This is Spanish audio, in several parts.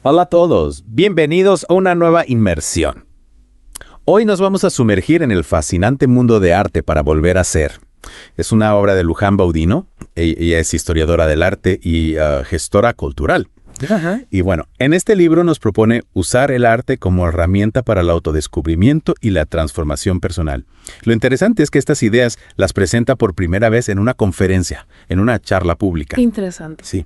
Hola a todos, bienvenidos a una nueva inmersión. Hoy nos vamos a sumergir en el fascinante mundo de arte para volver a ser. Es una obra de Luján Baudino, ella es historiadora del arte y gestora cultural. Ajá. Y bueno, en este libro nos propone usar el arte como herramienta para el autodescubrimiento y la transformación personal. Lo interesante es que estas ideas las presenta por primera vez en una conferencia, en una charla pública. Interesante. Sí.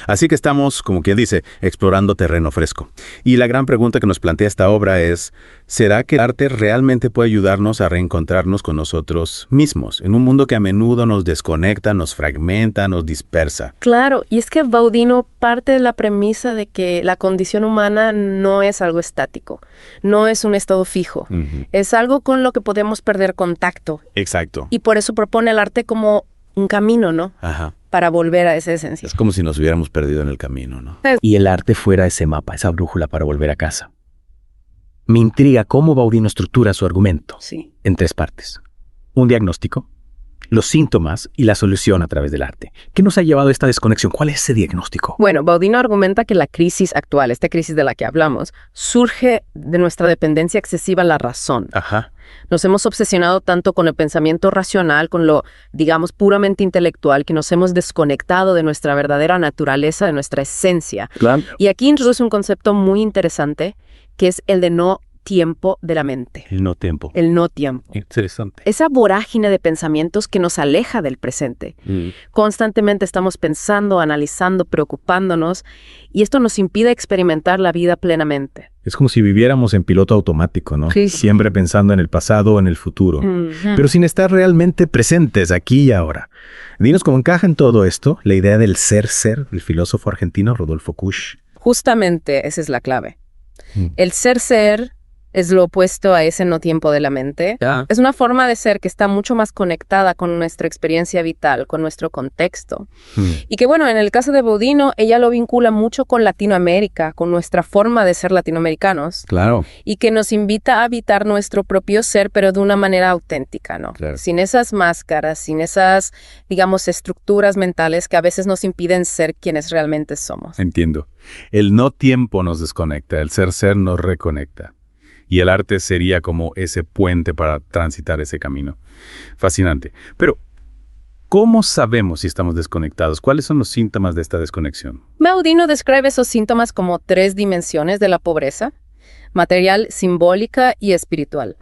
Así que estamos, como quien dice, explorando terreno fresco. Y la gran pregunta que nos plantea esta obra es, ¿será que el arte realmente puede ayudarnos a reencontrarnos con nosotros mismos, en un mundo que a menudo nos desconecta, nos fragmenta, nos dispersa? Claro, y es que Baudino parte de la premisa de que la condición humana no es algo estático, no es un estado fijo, es algo con lo que podemos perder contacto. Exacto. Y por eso propone el arte como un camino, ¿no? Ajá. Para volver a esa esencia. Es como si nos hubiéramos perdido en el camino, ¿no? Y el arte fuera ese mapa, esa brújula para volver a casa. Me intriga cómo Baudino estructura su argumento Sí. en 3 partes. Un diagnóstico, los síntomas y la solución a través del arte. ¿Qué nos ha llevado a esta desconexión? ¿Cuál es ese diagnóstico? Bueno, Baudino argumenta que la crisis actual, esta crisis de la que hablamos, surge de nuestra dependencia excesiva a la razón. Ajá. Nos hemos obsesionado tanto con el pensamiento racional, con lo, digamos, puramente intelectual, que nos hemos desconectado de nuestra verdadera naturaleza, de nuestra esencia. Claro. Y aquí introduce un concepto muy interesante, que es el de no tiempo de la mente. El no tiempo. El no tiempo. Interesante. Esa vorágine de pensamientos que nos aleja del presente. Constantemente estamos pensando, analizando, preocupándonos, y esto nos impide experimentar la vida plenamente. Es como si viviéramos en piloto automático, ¿no? Sí. Siempre pensando en el pasado o en el futuro, Ujú. pero sin estar realmente presentes aquí y ahora. Dinos cómo encaja en todo esto la idea del ser del filósofo argentino Rodolfo Kusch. Justamente esa es la clave. Mm. El ser es lo opuesto a ese no tiempo de la mente. Ya. Es una forma de ser que está mucho más conectada con nuestra experiencia vital, con nuestro contexto. Y que bueno, en el caso de Baudino, ella lo vincula mucho con Latinoamérica, con nuestra forma de ser latinoamericanos, Claro. y que nos invita a habitar nuestro propio ser, pero de una manera auténtica, ¿no? Claro. Sin esas máscaras, sin esas, digamos, estructuras mentales que a veces nos impiden ser quienes realmente somos. Entiendo. El no tiempo nos desconecta, el ser nos reconecta. Y el arte sería como ese puente para transitar ese camino. Fascinante. Pero, ¿cómo sabemos si estamos desconectados? ¿Cuáles son los síntomas de esta desconexión? Baudino describe esos síntomas como 3 dimensiones de la pobreza: material, simbólica y espiritual.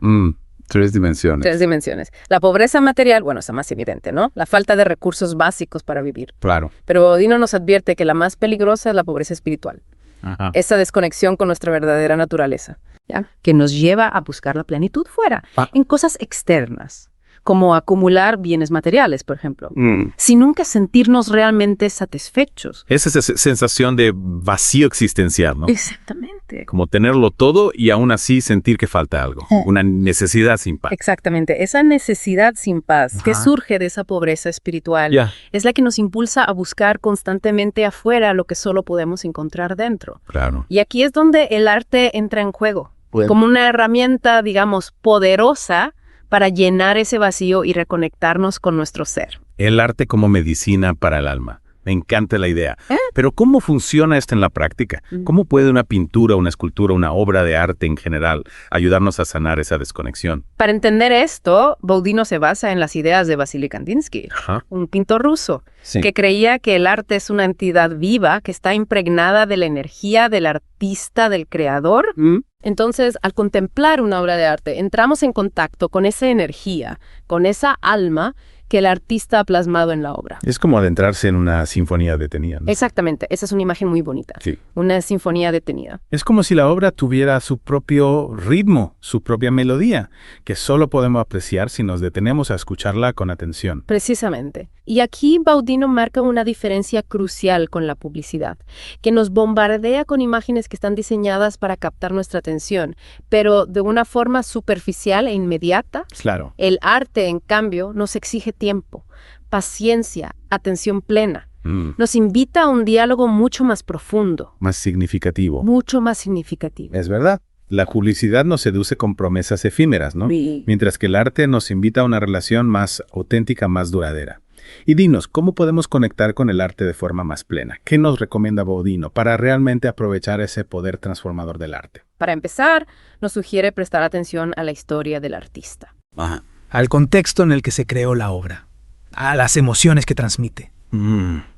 3 dimensiones. 3 dimensiones. La pobreza material, bueno, es la más evidente, ¿no? La falta de recursos básicos para vivir. Claro. Pero Baudino nos advierte que la más peligrosa es la pobreza espiritual. Ajá. Esa desconexión con nuestra verdadera naturaleza, ¿ya? Que nos lleva a buscar la plenitud fuera, Ah. en cosas externas, como acumular bienes materiales, por ejemplo, sin nunca sentirnos realmente satisfechos. Es esa sensación de vacío existencial, ¿no? Exactamente. Como tenerlo todo y aún así sentir que falta algo. Una necesidad sin paz. Exactamente. Esa necesidad sin paz que Ajá. surge de esa pobreza espiritual Ya. es la que nos impulsa a buscar constantemente afuera lo que solo podemos encontrar dentro. Claro. Y aquí es donde el arte entra en juego, como una herramienta, digamos, poderosa para llenar ese vacío y reconectarnos con nuestro ser. El arte como medicina para el alma. Me encanta la idea. Pero ¿cómo funciona esto en la práctica? ¿Cómo puede una pintura, una escultura, una obra de arte en general ayudarnos a sanar esa desconexión? Para entender esto, Baudino se basa en las ideas de Vasily Kandinsky, Ajá. un pintor ruso, Sí. que creía que el arte es una entidad viva que está impregnada de la energía del artista, del creador. Entonces, al contemplar una obra de arte, entramos en contacto con esa energía, con esa alma que el artista ha plasmado en la obra. Es como adentrarse en una sinfonía detenida, ¿no? Exactamente, esa es una imagen muy bonita, Sí. una sinfonía detenida. Es como si la obra tuviera su propio ritmo, su propia melodía, que solo podemos apreciar si nos detenemos a escucharla con atención. Precisamente. Y aquí Baudino marca una diferencia crucial con la publicidad, que nos bombardea con imágenes que están diseñadas para captar nuestra atención, pero de una forma superficial e inmediata. Claro. El arte, en cambio, nos exige tiempo, paciencia, atención plena. Nos invita a un diálogo mucho más profundo, Más significativo. mucho más significativo. Es verdad. La publicidad nos seduce con promesas efímeras, ¿no? Sí. Mientras que el arte nos invita a una relación más auténtica, más duradera. Y dinos, ¿cómo podemos conectar con el arte de forma más plena? ¿Qué nos recomienda Bodino para realmente aprovechar ese poder transformador del arte? Para empezar, nos sugiere prestar atención a la historia del artista. Ajá. Al contexto en el que se creó la obra, a las emociones que transmite.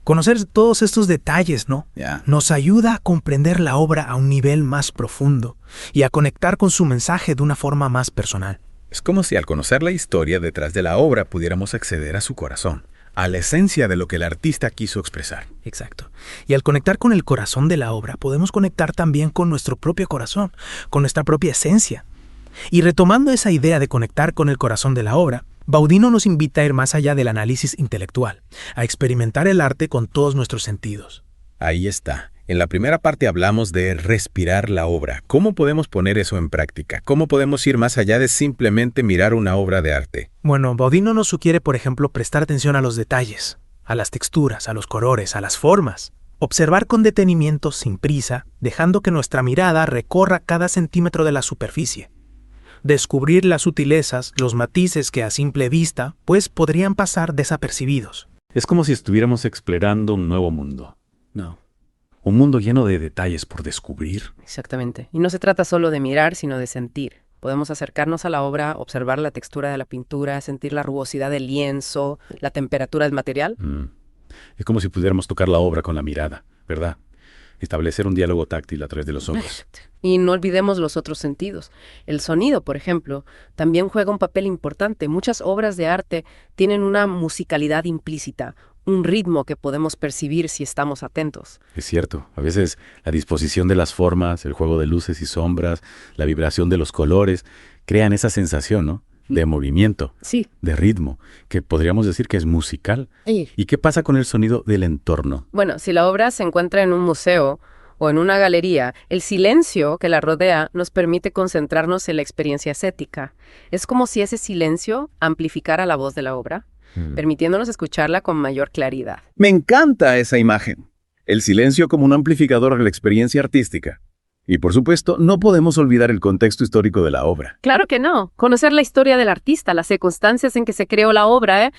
Conocer todos estos detalles, ¿no? Ya. Nos ayuda a comprender la obra a un nivel más profundo y a conectar con su mensaje de una forma más personal. Es como si al conocer la historia detrás de la obra pudiéramos acceder a su corazón, a la esencia de lo que el artista quiso expresar. Exacto. Y al conectar con el corazón de la obra, podemos conectar también con nuestro propio corazón, con nuestra propia esencia. Y retomando esa idea de conectar con el corazón de la obra, Bodino nos invita a ir más allá del análisis intelectual, a experimentar el arte con todos nuestros sentidos. Ahí está. En la primera parte hablamos de respirar la obra. ¿Cómo podemos poner eso en práctica? ¿Cómo podemos ir más allá de simplemente mirar una obra de arte? Bueno, Bodino nos sugiere, por ejemplo, prestar atención a los detalles, a las texturas, a los colores, a las formas. Observar con detenimiento, sin prisa, dejando que nuestra mirada recorra cada centímetro de la superficie. Descubrir las sutilezas, los matices que a simple vista, pues podrían pasar desapercibidos. Es como si estuviéramos explorando un nuevo mundo. No. Un mundo lleno de detalles por descubrir. Exactamente. Y no se trata solo de mirar, sino de sentir. Podemos acercarnos a la obra, observar la textura de la pintura, sentir la rugosidad del lienzo, la temperatura del material. Es como si pudiéramos tocar la obra con la mirada, ¿verdad? Establecer un diálogo táctil a través de los ojos. Y no olvidemos los otros sentidos. El sonido, por ejemplo, también juega un papel importante. Muchas obras de arte tienen una musicalidad implícita, un ritmo que podemos percibir si estamos atentos. Es cierto. A veces la disposición de las formas, el juego de luces y sombras, la vibración de los colores, crean esa sensación, ¿no? De movimiento, Sí. de ritmo, que podríamos decir que es musical. ¿Y qué pasa con el sonido del entorno? Bueno, si la obra se encuentra en un museo o en una galería, el silencio que la rodea nos permite concentrarnos en la experiencia estética. Es como si ese silencio amplificara la voz de la obra, permitiéndonos escucharla con mayor claridad. Me encanta esa imagen. El silencio como un amplificador de la experiencia artística. Y por supuesto, no podemos olvidar el contexto histórico de la obra. Claro que no. Conocer la historia del artista, las circunstancias en que se creó la obra,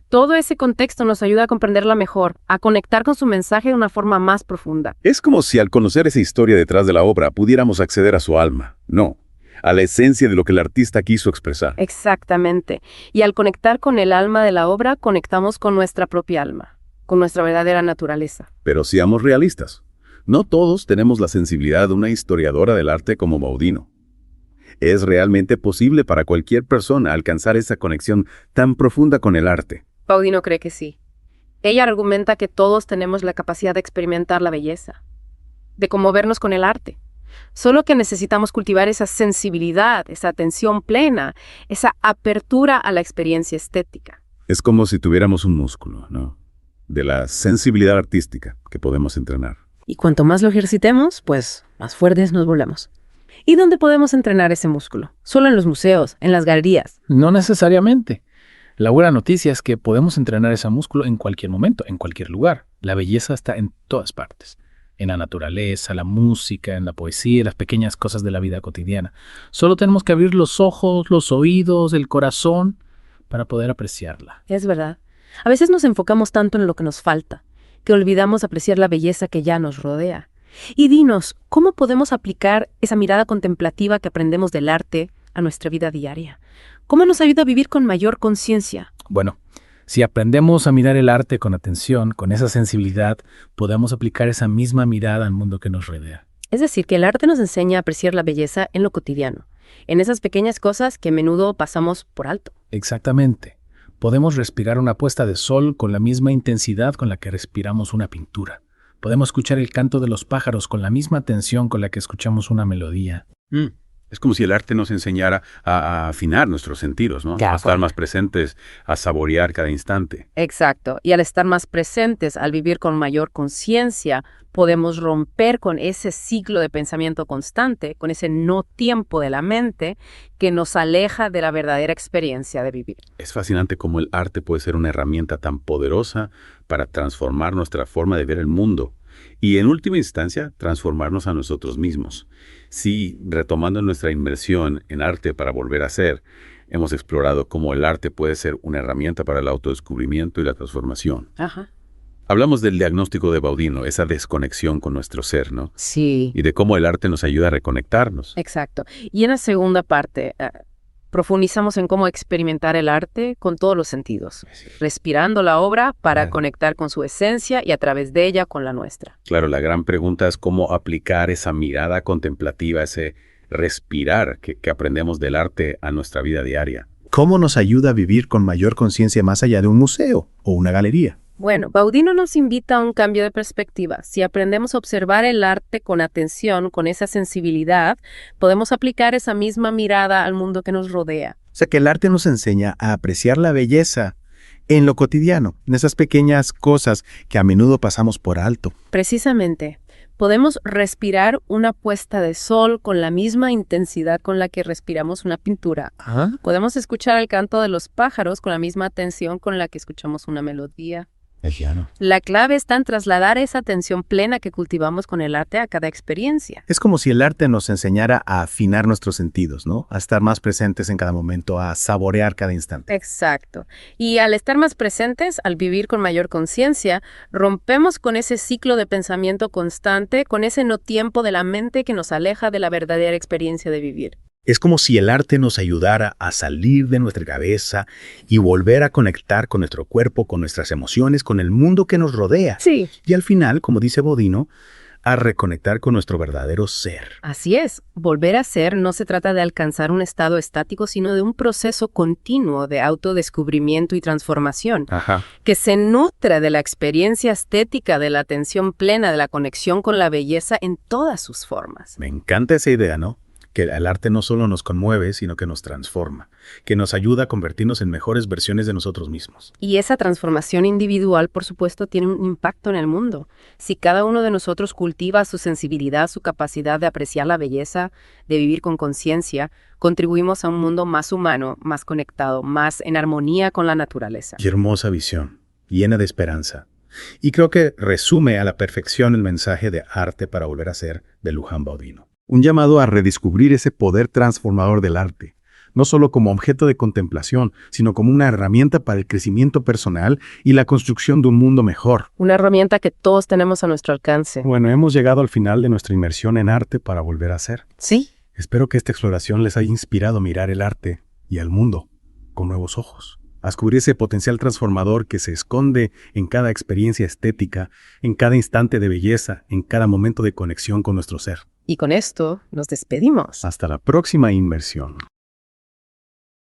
todo ese contexto nos ayuda a comprenderla mejor, a conectar con su mensaje de una forma más profunda. Es como si al conocer esa historia detrás de la obra pudiéramos acceder a su alma. No, a la esencia de lo que el artista quiso expresar. Exactamente. Y al conectar con el alma de la obra, conectamos con nuestra propia alma, con nuestra verdadera naturaleza. Pero seamos realistas. No todos tenemos la sensibilidad de una historiadora del arte como Bodino. ¿Es realmente posible para cualquier persona alcanzar esa conexión tan profunda con el arte? Bodino cree que sí. Ella argumenta que todos tenemos la capacidad de experimentar la belleza, de conmovernos con el arte. Solo que necesitamos cultivar esa sensibilidad, esa atención plena, esa apertura a la experiencia estética. Es como si tuviéramos un músculo, ¿no? De la sensibilidad artística que podemos entrenar. Y cuanto más lo ejercitemos, pues más fuertes nos volvemos. ¿Y dónde podemos entrenar ese músculo? Solo en los museos, en las galerías. No necesariamente. La buena noticia es que podemos entrenar ese músculo en cualquier momento, en cualquier lugar. La belleza está en todas partes. En la naturaleza, la música, en la poesía, las pequeñas cosas de la vida cotidiana. Solo tenemos que abrir los ojos, los oídos, el corazón para poder apreciarla. Es verdad. A veces nos enfocamos tanto en lo que nos falta, que olvidamos apreciar la belleza que ya nos rodea. Y dinos, ¿cómo podemos aplicar esa mirada contemplativa que aprendemos del arte a nuestra vida diaria? ¿Cómo nos ayuda a vivir con mayor conciencia? Bueno, si aprendemos a mirar el arte con atención, con esa sensibilidad, podemos aplicar esa misma mirada al mundo que nos rodea. Es decir, que el arte nos enseña a apreciar la belleza en lo cotidiano, en esas pequeñas cosas que a menudo pasamos por alto. Exactamente. Podemos respirar una puesta de sol con la misma intensidad con la que respiramos una pintura. Podemos escuchar el canto de los pájaros con la misma atención con la que escuchamos una melodía. Es como si el arte nos enseñara a afinar nuestros sentidos, ¿no? A estar más presentes, a saborear cada instante. Exacto. Y al estar más presentes, al vivir con mayor conciencia, podemos romper con ese ciclo de pensamiento constante, con ese no tiempo de la mente que nos aleja de la verdadera experiencia de vivir. Es fascinante cómo el arte puede ser una herramienta tan poderosa para transformar nuestra forma de ver el mundo y, en última instancia, transformarnos a nosotros mismos. Sí, retomando nuestra inmersión en arte para volver a ser, Hemos explorado cómo el arte puede ser una herramienta para el autodescubrimiento y la transformación. Ajá. Hablamos del diagnóstico de Baudino, esa desconexión con nuestro ser, ¿no? Sí, Y de cómo el arte nos ayuda a reconectarnos. exacto. Y en la segunda parte, profundizamos en cómo experimentar el arte con todos los sentidos, respirando la obra para Claro. conectar con su esencia y a través de ella con la nuestra. Claro, la gran pregunta es cómo aplicar esa mirada contemplativa, ese respirar que aprendemos del arte a nuestra vida diaria. ¿Cómo nos ayuda a vivir con mayor conciencia más allá de un museo o una galería? Bueno, Baudino nos invita a un cambio de perspectiva. Si aprendemos a observar el arte con atención, con esa sensibilidad, podemos aplicar esa misma mirada al mundo que nos rodea. O sea, que el arte nos enseña a apreciar la belleza en lo cotidiano, en esas pequeñas cosas que a menudo pasamos por alto. Precisamente, podemos respirar una puesta de sol con la misma intensidad con la que respiramos una pintura. Podemos escuchar el canto de los pájaros con la misma atención con la que escuchamos una melodía. El piano. La clave está en trasladar esa atención plena que cultivamos con el arte a cada experiencia. Es como si el arte nos enseñara a afinar nuestros sentidos, ¿no? A estar más presentes en cada momento, a saborear cada instante. Exacto. Y al estar más presentes, al vivir con mayor conciencia, rompemos con ese ciclo de pensamiento constante, con ese no tiempo de la mente que nos aleja de la verdadera experiencia de vivir. Es como si el arte nos ayudara a salir de nuestra cabeza y volver a conectar con nuestro cuerpo, con nuestras emociones, con el mundo que nos rodea. Sí. Y al final, como dice Baudino, a reconectar con nuestro verdadero ser. Así es. Volver a ser no se trata de alcanzar un estado estático, sino de un proceso continuo de autodescubrimiento y transformación, Ajá. que se nutre de la experiencia estética, de la atención plena, de la conexión con la belleza en todas sus formas. Me encanta esa idea, ¿no? Que el arte no solo nos conmueve, sino que nos transforma, que nos ayuda a convertirnos en mejores versiones de nosotros mismos. Y esa transformación individual, por supuesto, tiene un impacto en el mundo. Si cada uno de nosotros cultiva su sensibilidad, su capacidad de apreciar la belleza, de vivir con conciencia, contribuimos a un mundo más humano, más conectado, más en armonía con la naturaleza. Y hermosa visión, llena de esperanza. Y creo que resume a la perfección el mensaje de arte para volver a ser de Luján Baudino. Un llamado a redescubrir ese poder transformador del arte, no solo como objeto de contemplación, sino como una herramienta para el crecimiento personal y la construcción de un mundo mejor. Una herramienta que todos tenemos a nuestro alcance. Bueno, hemos llegado al final de nuestra inmersión en arte para volver a ser. Sí. Espero que esta exploración les haya inspirado a mirar el arte y al mundo con nuevos ojos, a descubrir ese potencial transformador que se esconde en cada experiencia estética, en cada instante de belleza, en cada momento de conexión con nuestro ser. Y con esto nos despedimos. Hasta la próxima inmersión.